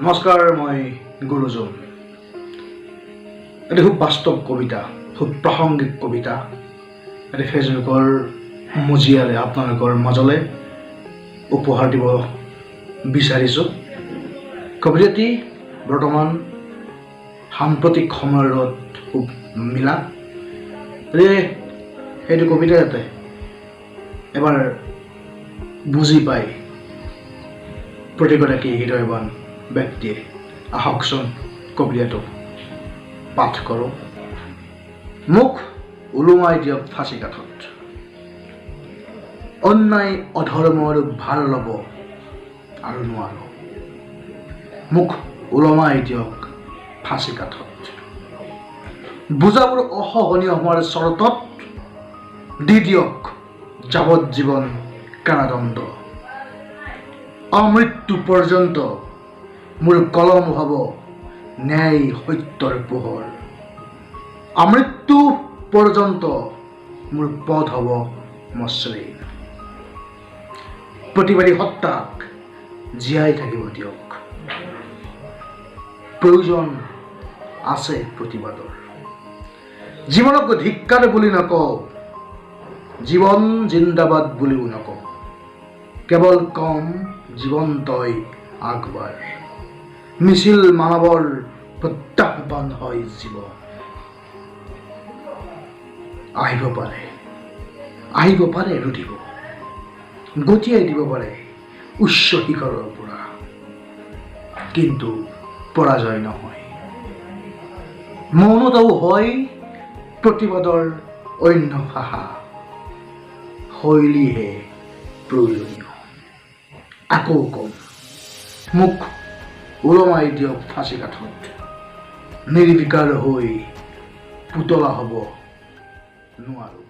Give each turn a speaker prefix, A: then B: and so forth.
A: নমস্কাৰ, মই গুৰুজন। এটি খুব বাস্তৱ কবিতা, খুব প্ৰাসংগিক কবিতা এটি ফেচবুকৰ মজিয়াৰে আপোনালোকৰ মাজলৈ উপহাৰ দিব বিচাৰিছোঁ। কবিতাটি বৰ্তমান সাম্প্ৰতিক সময়ৰ লগত খুব মিলা। সেইটো কবিতা যাতে এবাৰ বুজি পায় প্ৰতিগৰাকী হৃদয়বান ব্যক্তিয়ে আহকচোন কবিতাটো পাঠ কৰোঁ। মোক ওলোমাই দিয়ক ফাঁচি কাঠত, অন্যায় অধৰ্মৰ ভাৰ ল'ব আৰু নোৱাৰো। মোক ওলমাই দিয়ক ফাঁচি কাঠত, বুজাবোৰ অসহনীয় হোৱাৰ চৰতত দি দিয়ক যাৱজ্জীৱন কাৰাদণ্ড। অমৃত্যু পৰ্যন্ত মোৰ কলম হ'ব ন্যায় সত্যৰ পোহৰ। আমৃত্যু পৰ্যন্ত মোৰ পথ হ'ব মসৃণ। প্ৰতিবাদী সত্তাক জীয়াই থাকিব দিয়ক, প্ৰয়োজন আছে প্ৰতিবাদৰ। জীৱনক ধিক্কাৰ বুলি নকওঁ, জীৱন জিন্দাবাদ বুলিও নকওঁ, কেৱল কম জীৱন তই আগবাৰ। মিছিল মানৱৰ প্ৰত্যাহ্বান হয় জীৱন। আহিব পাৰে ৰুধিব, গতিয়াই দিব পাৰে উচ্চ শিখৰৰ পৰা, কিন্তু পৰাজয় নহয়। মৌনতাও হয় প্ৰতিবাদৰ অন্য ভাষা, শৈলীহে প্ৰয়োজনীয়। আকৌ কম, মোক ওলমাই দিয়ক ফাঁচি কাঠত, নিৰ্বিকাৰ হৈ পুতলা হ'ব নোৱাৰো।